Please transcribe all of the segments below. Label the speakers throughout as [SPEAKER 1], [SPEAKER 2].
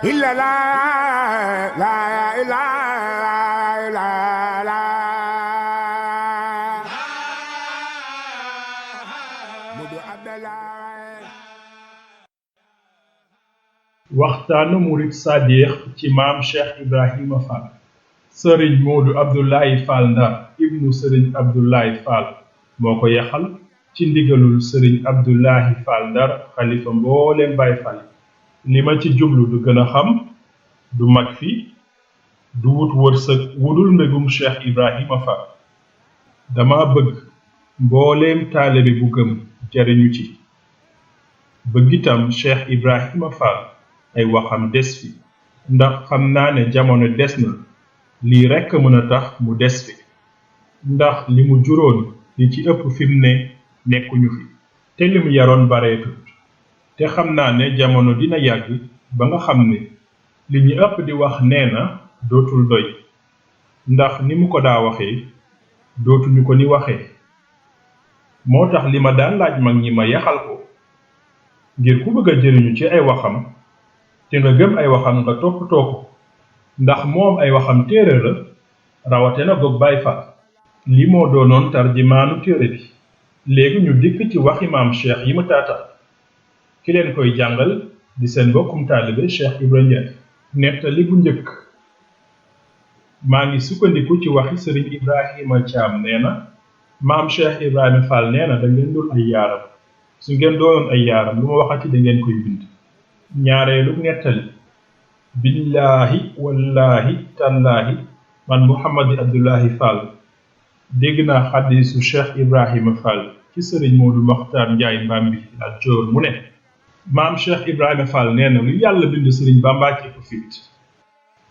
[SPEAKER 1] إلا لا لا لا لا لا مدو عبد الله
[SPEAKER 2] waxtaanu murid sadiq ci maam Cheikh Ibrahima Fall sëriñ Moodu Abdoulaye Fall Ndar ibnu sëriñ Abdoulaye Fall moo ko yaxal ci ndigalul sëriñ Abdoulaye Fall Ndar xalifa mbooleem Baay Fall li ma ci jublu du gën a xam du mag fi du wut wërsëg wudul mbégum Cheikh Ibrahima Fall dama bëgg mbooleem taalibe bu gëm jariñu ci bëgg itam Cheikh Ibrahima Fall ay waxam des fi ndax xam naa ne jamono des na lii rekk mën a tax mu des fi ndax li mu juróon li ci ëpp fi mu ne nekkuñu fi te li mu yaroon bareetut te xam naa ne jamono dina yàgg ba nga xam ne li ñu ëpp di wax nee na dootul doy ndax ni mu ko daa waxee dootuñu ko ni waxee moo tax li ma daan laaj mag ñi ma yaxal ko ngir ku bëgg a jëriñu ci ay waxam te nga gëm ay waxam nga toppatoo ko ndax moom ay waxam téere la rawate na goog Baay Fall li moo doonoon tarjimaanu téere bi léegi ñu dikk ci waxi maam Cheikh yi mu taata ki leen koy jàngal di seen mbokkum taalibe Cheikh Ibra Ndiaye nettali bu njëkk maa ngi sukkandiku ci waxi sëriñ Ibrahima Thiam nee na maam Cheikh Ibrahima Fall nee na da ngeen dul ay yaaram su ngeen doonoon ay yaaram lu ma waxati da ngeen koy bind ñaareelu nettali billaahi wallaahi tallaahi man Mouhamad Abdoulaye Fall dégg naa xaddisu Cheikh Ibrahima Fall ci sëriñ Moodu Maxtaar Njaay Mbambi ak Joor mu ne maam Cheikh Ibrahima Fall nee na lu yàlla bind sëriñ Bamba ci ko fit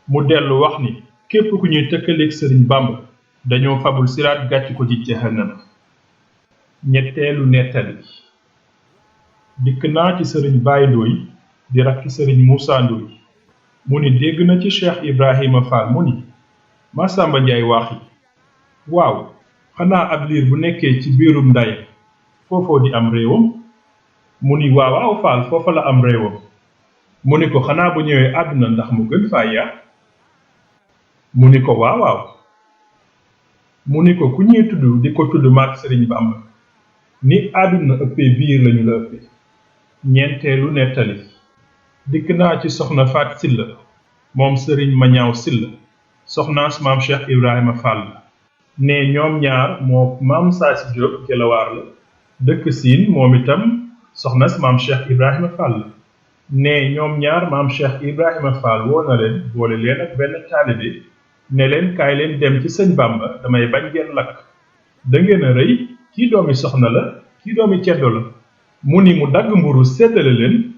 [SPEAKER 2] mu dellu wax ni képp ku ñuy tëkkaleeg sëriñ Bamba dañoo fabul siraat gàcc ko ci jahannama ñetteelu nettali dikk naa ci sëriñ Baay Ndooy di rakki sëriñ Muusaa Ndooy mu ni dégg na ci Cheikh Ibrahima Fall mu ni Masamba Njaay waxi waaw xanaa ab liir bu nekkee ci biirum ndayam foofoo di am réewam mu ni waaw Fall foofa la am réewam mu ni ko xanaa bu ñëwee àdduna ndax mu gën faa yaa mu ni ko waaw mu ni ko ku ñuy tudd di ko tudd maak sëriñ Bamba ni àdduna ëppee biir lañu la ëppee ñeenteelu nettali dikk naa ci soxna Faat Silla moom sëriñ Mañaaw Silla soxnaas maam Cheikh Ibrahima Fall ne ñoom ñaar moo maam Saasi Jóob Gelawaar la dëkk Siin moom itam soxnaas maam Cheikh Ibrahima Fall ne ñoom ñaar maam Cheikh Ibrahima Fall woo na leen boole leen ak benn taalibe ne leen kaay leen dem ci sëñ Bamba damay bañ ngeen lakk da ngeen a rëy kii doomi soxna la kii doomi ceddo la mu ni mu dagg mburu séddale leen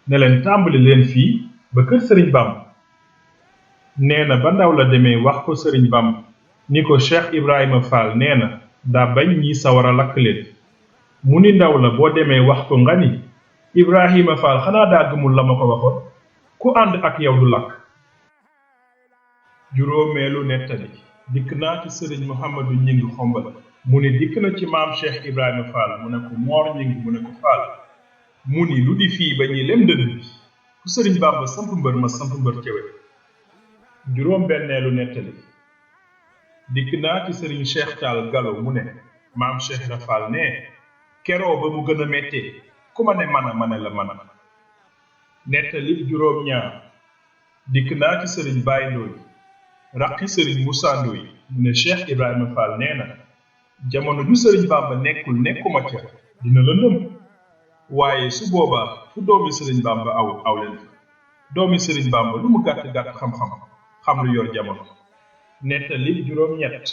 [SPEAKER 2] ne leen tàmbali leen fii ba kër sëriñ Bamba nee na ba ndaw la demee wax ko sëriñ Bamba ni ko Cheikh Ibrahima Fall nee na daa bañ ñi sawar a lakk leen mu ni ndaw la boo demee wax ko nga ni Ibrahima Fall xanaa daa gëmul la ma ko waxoon ku ànd ak yow du lakk juróomeelu nettali dikk naa ci sëriñ Mouhamadou Ñing Xombal mu ni dikk na ci maam Cheikh Ibrahima Fall mu ne ko Moor Ñing mu ne ko Fall mu ni lu di fii ba ñuy lem dënn bi ku sëriñ Bamba samp mbër ma samp mbër cewe juróom benneelu nettali dikk naa ci sëriñ Cheikh Tall Galo mu ne maam Cheikh Ibra Fall ne keroo ba mu gën a mettee ku ma ne ma ne la mën a nettali juróom ñaar dikk naa ci sëriñ Baay Ndooy raqi sëriñ Muusaa Ndooy mu ne Cheikh Ibrahima Fall nee na jamono ju sëriñ Bamba nekkuma ca dina la lëm waaye su boobaa fu doomi sëriñ Bamba aw leen fa doomi sëriñ Bamba lu mu gàtt-gàtt xam-xam xam lu yor jamono nettali juróom ñett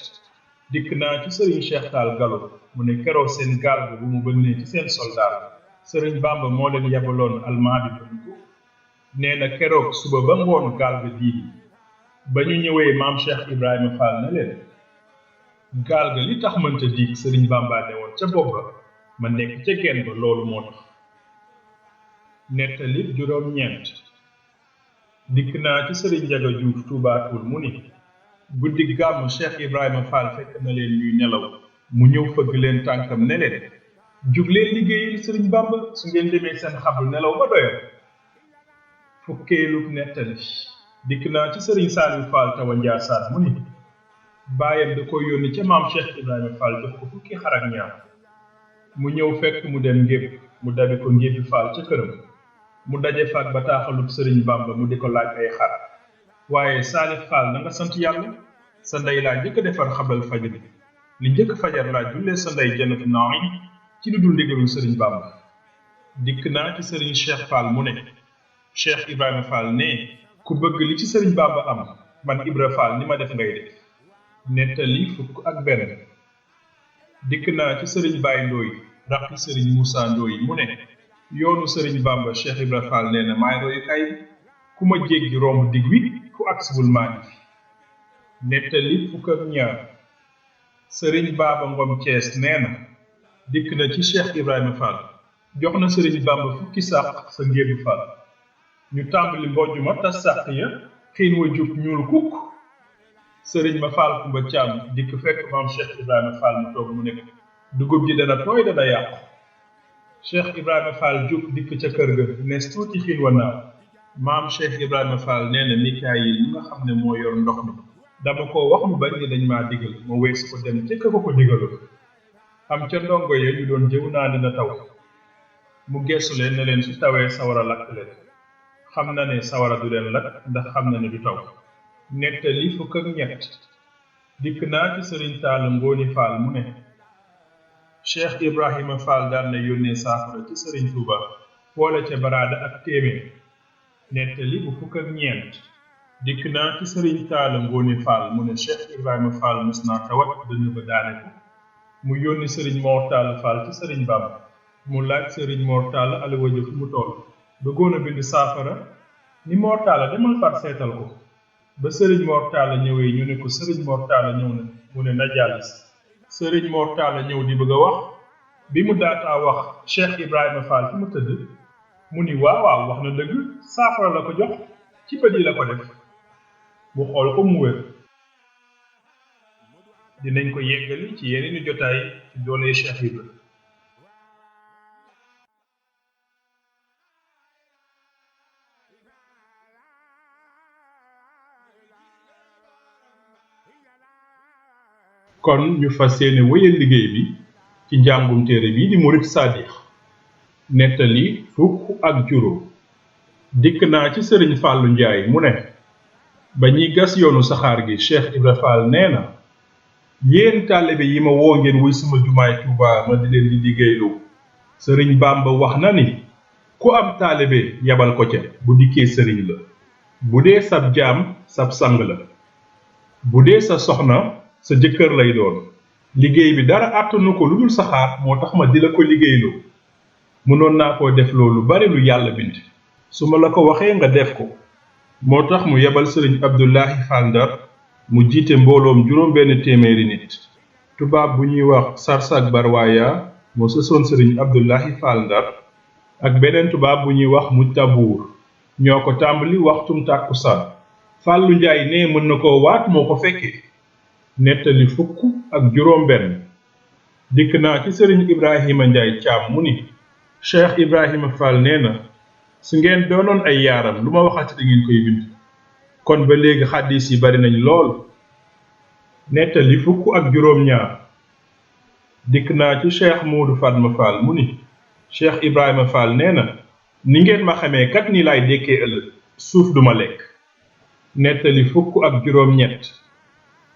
[SPEAKER 2] dikk naa ci sëriñ Cheikh Tall Galo mu ne keroo seen gaal bu mu bënnee ci seen soldaar sëriñ Bamba moo leen yabaloon almaadi ba ko nee na keroog suba ba ngoon gaal ga diigi ba ñu ñëwee maam Cheikh Ibrahima Fall na leen gaal ga li tax mënta diig sëriñ Bamba ne woon ca bopp ba ma nekk ca genn ba loolu moo tax nettali juróom ñeent dikk naa ci sëriñ Njaga Juuf Tuubaatul mu ni guddi gàmmu Cheikh Ibrahima Fall fekk na leen ñuy nelaw mu ñëw fëgg leen tànkam ne leen jug leen liggéeyal sëriñ Bamba su ngeen demee seen xablu nelaw ba doyal fukkeelub nettali dikk naa ci sëriñ Saliou Fall tawa Njaasaan mu ni baayam da ko yónni ca maam Cheikh Ibrahima Fall jox ko fukki xar ak ñaar mu ñëw fekk mu dem ngépp mu dabi ko ngéppi Fall ca këram mu daje faak bataaxalub sëriñ Bamba mu di ko laaj ay xar waaye Salif Fall na nga sant yàlla sa ndey laa njëkk a defar xabal fajar li njëkk fajar laa jullee sa ndey jannatu naim ci lu dul ndigalul sëriñ Bamba dikk naa ci sëriñ Cheikh Fall mu ne Cheikh Ibrahima Fall ne ku bëgg li ci sëriñ Bamba am man Ibra Fall ni ma def ngay def nettali fukk ak benn dikk naa ci sëriñ Baye Ndooy rakki sëriñ Moussa Ndooy mu ne yoonu sëriñ Bamba Cheikh Ibra Fall nee na maay royukaay ku ma jéggi romb dig wi ku aksiwul maa ngi fi nettali fukk ak ñaar sëriñ Baba Ngom Thiès nee na dikk na ci Cheikh Ibrahima Fall jox na sëriñ Bamba fukki sàq sa ngéebu Fall ñu tàmbali mbojj ma tas sàq ya xiin wa jub ñuul kukk sëriñ ma Fall Kumba Caam dikk fekk maam Cheikh Ibrahima Fall mu toog mu nekk dugub ji dana tooy dana yàqu Cheikh Ibrahima Fall jub dikk ca kër ga nees tuuti xiin wa naaw maam Cheikh Ibrahima Fall nee na Mikaayil mi nga xam ne moo yor ndox mi dama ko wax mu bañ ni dañ maa digal ma weesu ko dem ca ko digaloon am ca ndongo ya ñu doon jëw naa dina taw mu geesu leen ne leen su tawee sawara lakk leen xam na ne sawara du leen lakk ndax xam na ne du taw nettali fukk ak ñett dikk naa ci sëriñ Taala Ngooni Fall mu ne Cheikh Ibrahima Fall daan na yónnee saafara ci sëriñ Touba boole ca baraada ak téeméer nettali bu fukk ak ñeent dikk naa ci sëriñ Taala Ngooni Fall mu ne Cheikh Ibrahima Fall mos naa tawat dënn ba daane ko mu yónni sëriñ Mor Talla Fall ci sëriñ Bamba mu laaj sëriñ Mor Talla aliwaja fu mu toll bëggoon a bind saafara ni Mor Talla demal far seetal ko ba sëriñ Mor Talla ñëwee ñu ne ko sëriñ Mor Talla ñëw na mu ne na jàll si sëriñ Mor Talla ñëw di bëgg a wax bi mu daataa wax Cheikh Ibrahima Fall fi mu tëdd mu ni waaw wax na dëgg saafara la ko jox ci bët yi la ko def mu xool ko mu wér dinañ ko yeggali ci yeneeni jotaay ci doole Cheikh Ibra kon ñu fas yéene wéyal liggéey bi ci njàngum téere bii di Murid Saadix nettali fukk ak juróom dikk naa ci sëriñ Fàllu Njaay mu ne ba ñuy gas yoonu saxaar gi Cheikh Ibra Fall nee na yéen taalibe yi ma woo ngeen wuy sama jumaay Tuuba ma di leen di liggéeyloo sëriñ Bamba wax na ni ku am taalibe yabal ko ca bu dikkee sëriñ la bu dee sab jaam sab sang la bu dee sa soxna sa jëkkër lay doon liggéey bi dara àttanu ko lu dul saxaar moo tax ma di la ko liggéeyloo mënoon naa koo def loolu bari lu yàlla bind su ma la ko waxee nga def ko moo tax mu yebal sëriñ Abdullahi Fall Ndar mu jiite mbooloom juróom benn téeméeri nit tubaab bu ñuy wax Sarsak Barwaya moo sësoon sëriñ Abdullahi Fall Ndar ak beneen tubaab bu ñuy wax Mujtabuur ñoo ko tàmbali waxtum tàkkusaan Fàllu Njaay ne mën na koo waat moo ko fekkee nettali fukk ak juróom benn dikk naa ci sëriñ Ibrahima Njaay Caam mu ni Cheikh Ibrahima Fall nee na su ngeen doonoon ay yaaram lu ma waxati da ngeen koy bind kon ba léegi xaddis yi bari nañ lool nettali fukk ak juróom ñaar dikk naa ci Cheikh Moodu Fatma Fall mu ni Cheikh Ibrahima Fall nee na ni ngeen ma xamee kat ni laay dékkee ëllëg suuf duma lekk nettali fukk ak juróom ñett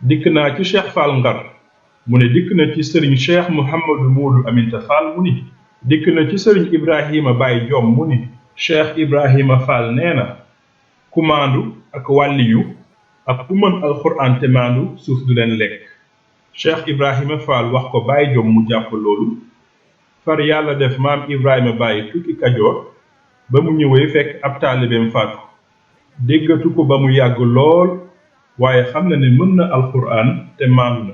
[SPEAKER 2] dikk naa ci Cheikh Fall Ngar mu ne dikk na ci sëriñ Cheikh Mouhamadou Moodu Aminta Fall mu ni dikk na ci sëriñ Ibrahima Baye Jom mu ni Cheikh Ibrahima Fall nee na ku maandu ak wàlliyu ak ku mën alxuraan te maandu suuf du leen lekk Cheikh Ibrahima Fall wax ko Baye Jom mu jàpp loolu far yàlla def maam Ibrahima Baye tukki Kajoor ba mu ñëwee fekk ab taalibeem faatu déggatu ko ba mu yàgg lool waaye xam na ne mën na alxuraan te maandu na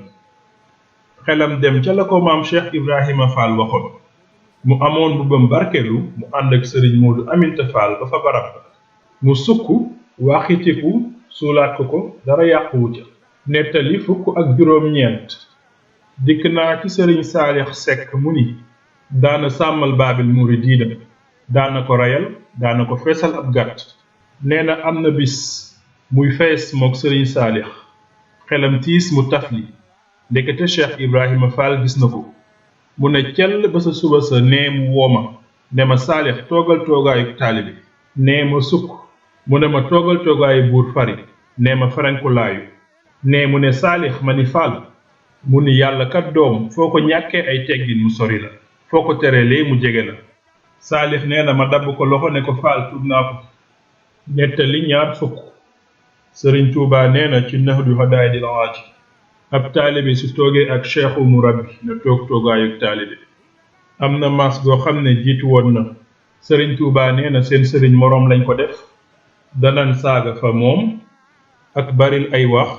[SPEAKER 2] xelam dem ca la ko maam Cheikh Ibrahima Fall waxoon mu amoon mbubbam barkelu mu ànd ak sëriñ Moodu Aminta Fall ba fa barab ba mu sukk waxitiku suulaat ko dara yàquwu ca nettali fukk ak juróom ñeent dikk naa ci sëriñ Saalix Sekk mu ni daana sàmmal baabil muridiina daana ko rayal daana ko feesal ab gàtt nee na am na bis muy fees mook sëriñ Saalix xelam tiis mu tafli ndekete Cheikh Ibrahima Fall gis na ko mu ne cell ba sa suba sa nee mu wooma ne ma Saalix toogal toogaayu taalibe nee ma sukk mu ne ma toogal toogaayu buur fari nee ma ferenkulaayu nee mu ne Saalix ma ni Fall mu ni yàlla kat doom foo ko ñàkkee ay teggin mu sori la foo ko terelee mu jege la Saalix nee na ma dabb ko loxo ne ko Fall tuub naa ko nettali ñaar fukk sëriñ Tuubaa nee na ci Nahju Hadaayil Aaji ab taalibe su toogee ak cheikhu murabbi na toog toogaayu taalibe am na mas goo xam ne jiitu woon na sëriñ Tuubaa nee na seen sëriñ moroom lañ ko def danan saaga fa moom ak baril ay wax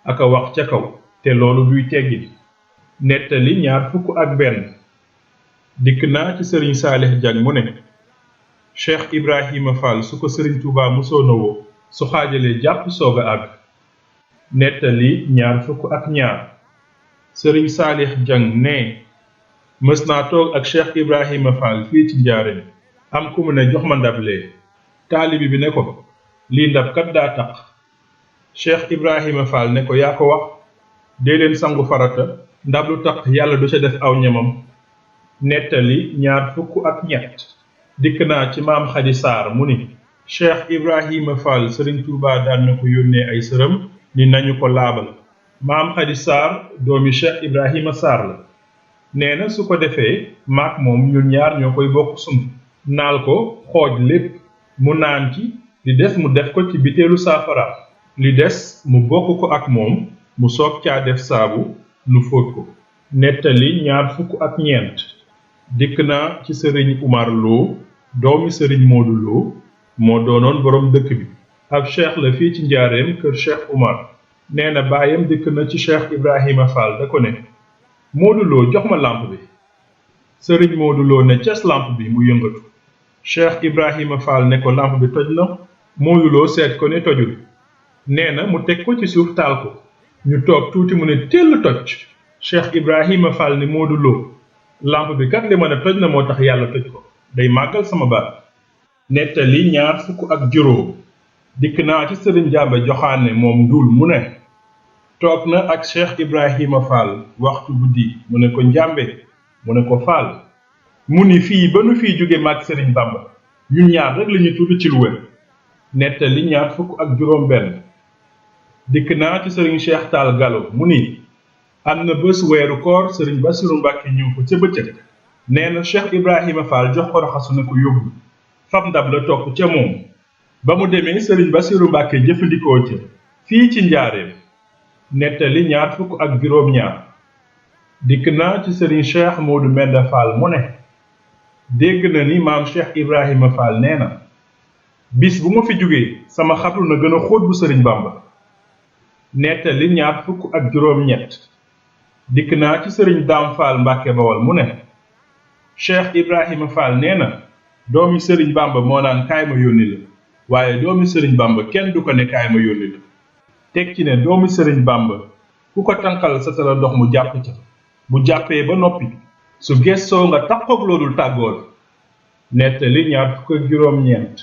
[SPEAKER 2] ak a wax ca kaw te loolu duy teggin nettali ñaar fukk ak benn dikk naa ci sëriñ Saalix Jang mu ne Cheikh Ibrahima Fall su ko sëriñ Tuubaa musoona woo su xaajalee jàpp soog a àgg nettali ñaar fukk ak ñaar sëriñ Saalix Jang ne mës naa toog ak Cheikh Ibrahima Fall fii ci njaareem am ku mu ne jox ma ndab lee taalibi bi ne ko lii ndab kat daa taq Cheikh Ibrahima Fall ne ko yaa ko wax dee leen sangu farata ndab lu taq yàlla du ca def aw ñamam nettali ñaar fukk ak ñett dikk naa ci maam Xadi Saar mu ni Cheikh Ibrahima Fall sëriñ Tuubaa daan na ko yónnee ay sërëm ni nañu ko laabal maam Xadi Saar doomi Cheikh Ibrahima Saar la nee na su ko defee maak moom ñun ñaar ñoo koy bokk sumb naal ko xooj lépp mu naan ci li des mu def ko ci biteelu saafara li des mu bokk ko ak moom mu soog caa def saabu nu fóot ko nettali ñaar fukk ak ñeent dikk naa ci sëriñ Umar Lo doomi sëriñ Moodu Lo moo doonoon boroom dëkk bi ab cheikh la fii ci njaareem kër Cheikh Umar nee na baayam dikk na ci Cheikh Ibrahima Fall da ko ne Moodu Lo jox ma lampe bi sëriñ Moodu Lo ne ces lampe bi mu yëngatu Cheikh Ibrahima Fall ne ko lampe bi toj na Moodu Lo seet ko ne tojul nee na mu teg ko ci suuf taal ko ñu toog tuuti mu ne tell toj Cheikh Ibrahima Fall ni Moodu Lo lampe bi kat li mën a toj na moo tax yàlla toj ko day màggal sama baat nettali ñaar fukk ak juróom dikk naa ci sëriñ Jàmbe Joxaane moom ndul mu ne toog na ak Cheikh Ibrahima Fall waxtu guddi mu ne ko Njàmbe mu ne ko Fall mu ni fii ba nu fii jóge maag sëriñ Bamba ñun ñaar rek la ñu tudd ci lu wér nettali ñaar fukk ak juróom benn dikk naa ci sëriñ Cheikh Taal Galo mu ni am na bés weeru koor sëriñ Basiru Mbàkke ñëw ko ca bëccëg nee na Cheikh Ibrahima Fall jox ko raxasu ne ko yóbbu fab ndab la topp ca moom ba mu demee sëriñ Basiru Mbàkke jëfandikoo ca fii ci njaareem nettali ñaar fukk ak juróom ñaar dikk naa ci sëriñ Cheikh Moodu Menda Fall mu ne dégg na ni maam Cheikh Ibrahima Fall nee na bis bu ma fi jógee sama xabru na gën a xóot bu sëriñ Bamba nettali ñaar fukk ak juróom ñett dikk naa ci sëriñ Daam Fall Mbàkke Bawol mu ne Cheikh Ibrahima Fall nee na doomi sëriñ Bamba moo naan kaay ma yónni la waaye doomi sëriñ Bamba kenn du ko ne kaay ma yónni la teg ci ne doomi sëriñ Bamba ku ko tànqal sa tala ndox mu jàpp ca bu jàppee ba noppi su gestoo nga takkoog loolul tàggool nettali ñaar fukk ak juróom ñeent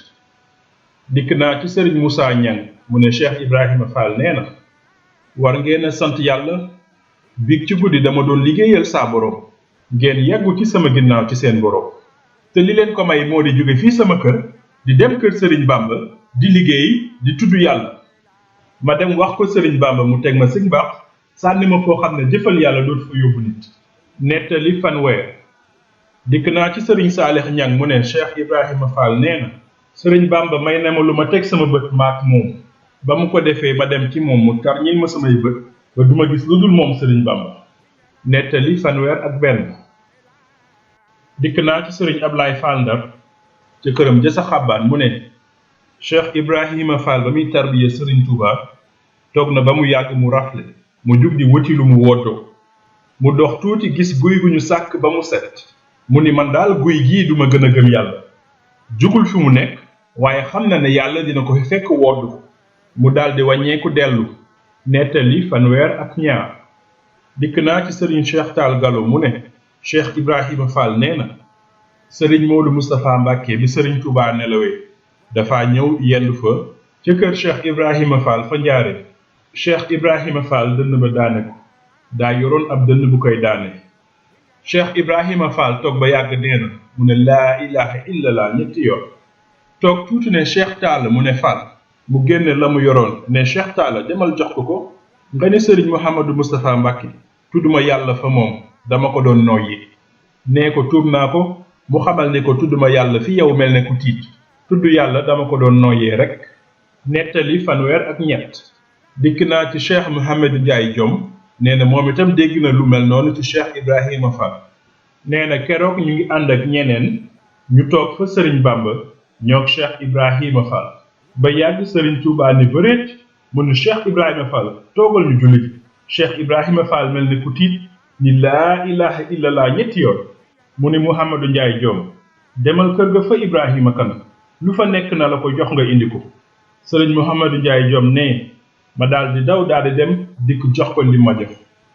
[SPEAKER 2] dikk naa ci sëriñ Moussa Ñang mu ne Cheikh Ibrahima Fall nee na war ngeen a sant yàlla biig ci guddi dama doon liggéeyal saa borom ngeen yeggu ci sama ginnaaw ci seen borom te li leen ko may moo di jóge fii sama kër di dem kër sëriñ Bamba di liggéey di tudd yàlla ma dem wax ko sëriñ Bamba mu teg ma sëñ baax sànni ma foo xam ne jëfal yàlla dootu fa yóbbu nit nettali fanweer dikk naa ci sëriñ Saalix Ñang mu ne Cheikh Ibrahima Fall nee na sëriñ Bamba may na ma lu ma teg sama bët maak moom ba mu ko defee ba dem ci moom mu tarñil ma samay bët ba duma gis lu dul moom sëriñ Bamba nettali fanweer ak benn dikk naa ci sëriñ Ablaay Fall Ndar ca këram ja sa xàbbaan mu ne Cheikh Ibrahima Fall ba muy tarbiya sëriñ Touba toog na ba mu yàgg mu rafle mu jug di wëti lu mu woddoo mu dox tuuti gis guy gu ñu sàkk ba mu set mu ni man daal guy gii duma gën a gëm yàlla jugul fi mu nekk waaye xam na ne yàlla dina ko fi fekk woddu ko mu daldi wàññeeku dellu nettali fanweer ak ñaar dikk naa ci sëriñ Cheikh Taal Galo mu ne Cheikh Ibrahima Fall nee na sëriñ Moodu Moustapha Mbàkke bi sëriñ Touba nelawee dafa ñëw yendu fa ca kër Cheikh Ibrahima Fall fa njaare. Cheikh Ibrahima Fall dënn ba daane ko daa yoroon ab dënn bu koy daane. Cheikh Ibrahima Fall toog ba yàgg nee na mu ne laa ilaha illallah ñetti yoon. toog tuuti ne Cheikh Talla mu ne Fall mu génne la mu yoroon ne Cheikh Talla demal jox ko nga ne Serigne Mouhamadou Moustapha Mbacké tudduma yàlla fa moom dama ko doon noyyi. nee ko tuub naa ko mu xamal ne ko tudduma yàlla fi yow mel ne ku tiit tudd yàlla dama ko doon noyyee rek. nettali fanweer ak ñett. dikk naa ci Cheikh Mouhamadou Ndiaye Diom nee na moom itam dégg na lu mel noonu ci Cheikh Ibrahima Fall. nee na keroog ñu ngi ànd ak ñeneen ñu toog fa Serigne Bamba ñoog Cheikh Ibrahima Fall ba yàgg Serigne Touba ni bëreet mu ne Cheikh Ibrahima Fall toogal ñu julli. Cheikh Ibrahima Fall mel ni ku tiit ni laa ilaha illallah ñetti yoon. mu ni Mouhamadou Ndiaye Diom demal kër ga fa Ibrahima kan lu fa nekk na la ko jox nga indi ko. Serigne Mouhamadou Ndiaye Diom ne ma daal di daw daal di dem dikk jox ko li ma def.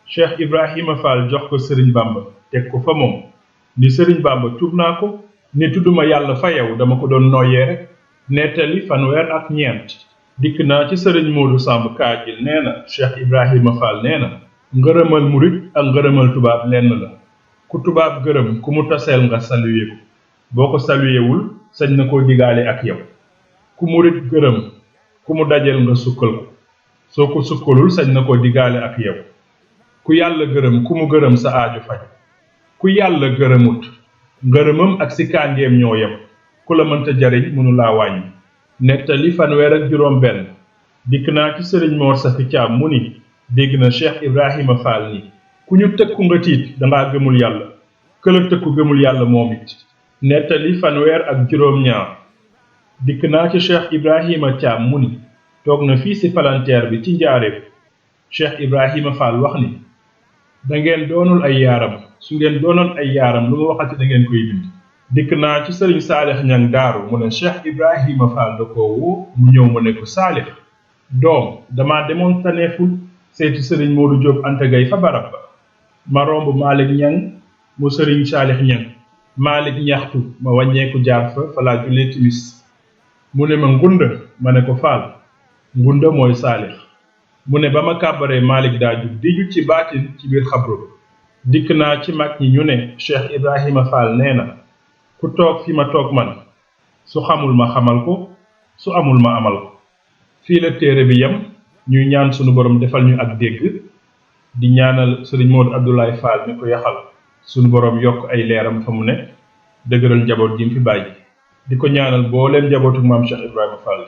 [SPEAKER 2] Cheikh Ibrahima Fall jox ko Serigne Bamba teg ko fa moom ni Serigne Bamba tuub naa ko ni tudduma yàlla fa yow dama ko doon noyyee rek. nettali fanweer ak ñeent. dikk naa ci Serigne Modou Samb Kaajil nee na Cheikh Ibrahima Fall nee na ngërëmal murit ak ngërëmal tubaab lenn la. ku tubaab gërëm ku mu taseel nga saluye ko boo ko saluyewul sañ na koo digaale ak yow. ku murit gërëm ku mu dajeel nga sukkal ko soo ko sukkalul sañ na koo digaale ak yow. ku yàlla gërëm ku mu gërëm sa aaju faj. ku yàlla gërëmut ngërëmam ak si kàngeem ñoo yem ku la mënta jariñ mënu laa wàññi. nettali fanweer ak juróom benn. dikk naa ci Serigne Mor Safi Thiam mu ni dégg na Cheikh Ibrahima Fall ni ku ñu tëkku nga tiit dangaa gëmul yàlla këla tëkku gëmul yàlla moom it. nettali fanweer ak juróom ñaar. dikk naa ci Cheikh Ibrahima Thiam mu ni toog na fii si palanteer bi ci njaareem. Cheikh Ibrahima Fall wax ni da ngeen doonul ay yaaram su ngeen doonoon ay yaaram lu ma waxati da ngeen koy bind. dikk naa ci Serigne Saalix Ñang Daaru mu ne Cheikh Ibrahima Fall da koo woo mu ñëw mu ne ko Saalix doom dama demoon taneeful seeti Serigne Modou Diop Anta Gay fa barab ba ma romb Malick Ñang mu Serigne Saalix Ñang Malick ñaxtu ma wàññeeku jaar fa laa jullee timis mu ne ma ngunda ma ne ko Fall ngunda mooy Saalix mu ne ba ma kàbbaree Malick daa jug di ju ci baatin ci biir xabru. dikk naa ci mag ñi ñu ne Cheikh Ibrahima Fall nee na ku toog fi ma toog man su xamul ma xamal ko su amul ma amal ko. fii la téere bi yem ñuy ñaan sunu borom defal ñu ak dégg di ñaanal Serigne Modou Abdoulaye Fall mi ko yaxal sunu borom yokk ay leeram fa mu ne dëgëral njaboot gi mu fi bàyyi di ko ñaanal boo leen njabootu maam Cheikh Ibrahima Fall